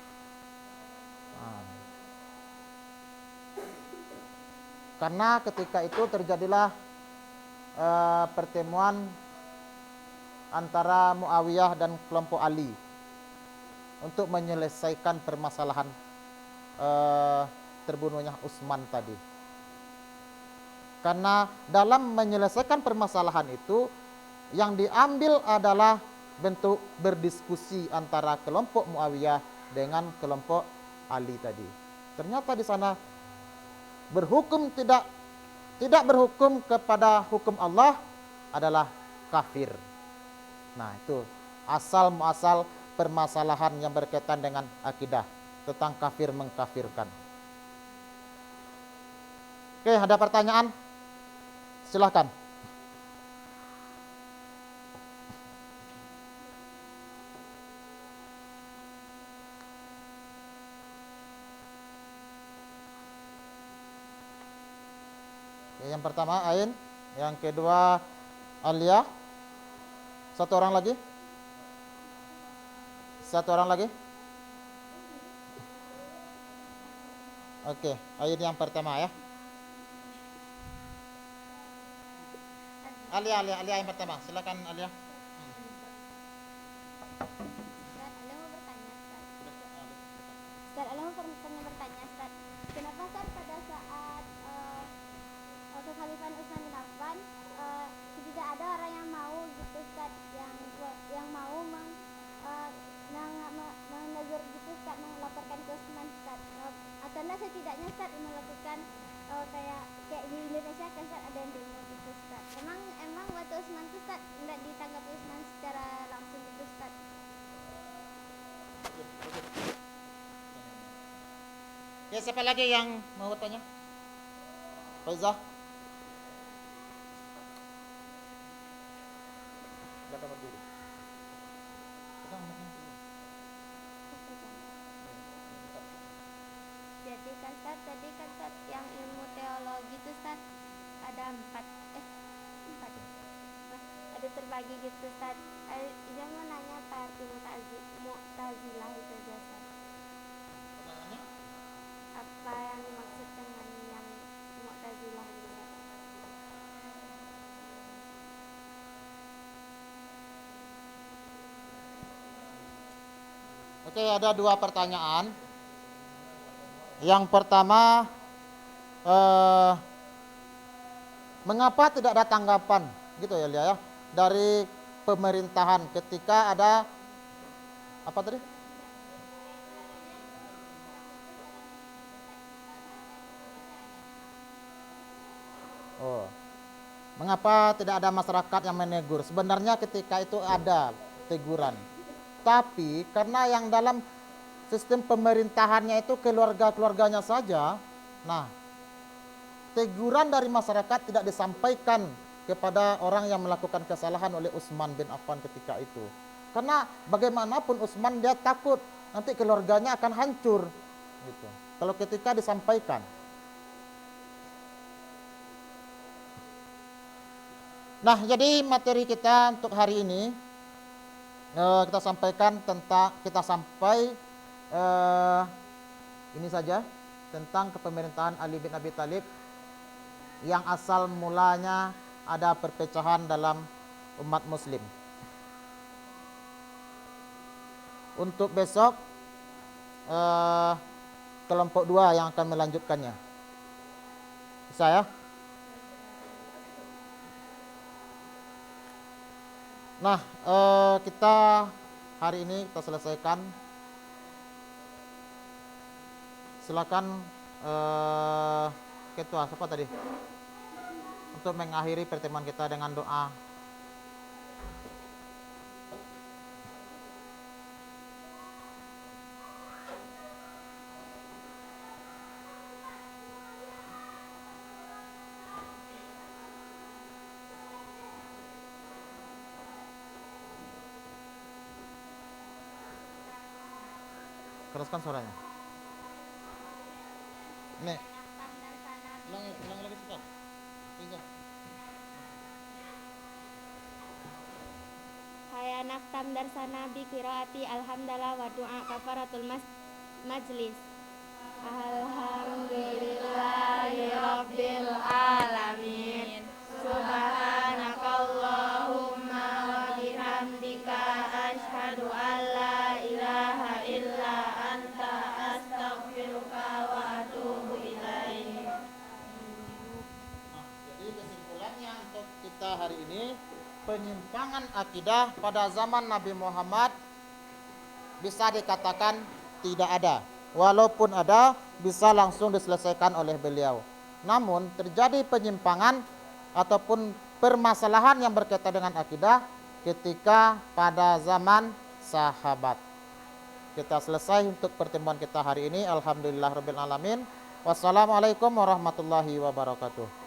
Speaker 1: Karena ketika itu terjadilah pertemuan antara Muawiyah dan kelompok Ali untuk menyelesaikan permasalahan terbunuhnya Utsman tadi. Karena dalam menyelesaikan permasalahan itu yang diambil adalah bentuk berdiskusi antara kelompok Muawiyah dengan kelompok Ali tadi. Ternyata di sana berhukum tidak berhukum kepada hukum Allah adalah kafir. Nah, itu asal muasal permasalahan yang berkaitan dengan akidah tentang kafir mengkafirkan. Oke, ada pertanyaan? Silahkan. Yang pertama Ain, yang kedua Alia. Satu orang lagi? Oke, Ain yang pertama ya. Alia yang pertama. Silakan Alia.
Speaker 2: Ustaz, ada mau bertanya, Ustaz. menegur gitu Ustaz, melaporkan ke Usman Ustaz. Atau enggak setidaknya Ustaz melakukan kayak di Indonesia kan Ustaz ada yang demo gitu Ustaz. Emang waktu Usman tuh Ustaz enggak ditanggapi Usman secara langsung gitu Ustaz.
Speaker 1: Ya, siapa lagi yang mau tanya? Faizah? Silakan berdiri.
Speaker 2: Jadi kan Ustaz, tadi kan Ustaz yang ilmu teologi itu Ustaz ada empat. Ada terbagi gitu Ustaz. Dia mau nanya apa arti Mu'tazilah itu aja Ustaz.
Speaker 1: Pertanyaannya?
Speaker 2: Apa yang dimaksud dengan yang Mu'tazilah itu?
Speaker 1: Oke, ada dua pertanyaan. Yang pertama, mengapa tidak ada tanggapan gitu ya Lia ya dari pemerintahan ketika ada apa tadi? Oh, mengapa tidak ada masyarakat yang menegur? Sebenarnya ketika itu ada teguran, tapi karena yang dalam sistem pemerintahannya itu keluarga-keluarganya saja, nah teguran dari masyarakat tidak disampaikan kepada orang yang melakukan kesalahan oleh Utsman bin Affan ketika itu. Karena bagaimanapun Utsman dia takut nanti keluarganya akan hancur gitu. Kalau ketika disampaikan. Nah, jadi materi kita untuk hari ini kita sampaikan tentang ini saja tentang kepemerintahan Ali bin Abi Thalib yang asal mulanya ada perpecahan dalam umat muslim. Untuk besok kelompok 2 yang akan melanjutkannya. Bisa ya? Nah, kita hari ini kita selesaikan. Silakan ketua siapa tadi untuk mengakhiri pertemuan kita dengan doa. Keraskan suaranya. Nih, ulang lagi cepat. Bisa.
Speaker 2: Haya naftam darsana bi qiraati alhamdulillah wa du'a kafaratul majlis. Alhamdulillahi rabbil alamin. Subhanakallahumma wa bihamdika asyhadu an la ilaha illa anta astaghfiruka wa atubu ilaik.
Speaker 1: Nah, jadi kesimpulannya untuk kita hari ini, penyimpangan akidah pada zaman Nabi Muhammad bisa dikatakan tidak ada. Walaupun ada, bisa langsung diselesaikan oleh beliau. Namun terjadi penyimpangan ataupun permasalahan yang berkaitan dengan akidah ketika pada zaman sahabat. Kita selesai untuk pertemuan kita hari ini. Alhamdulillahirabbil alamin. Wassalamualaikum warahmatullahi wabarakatuh.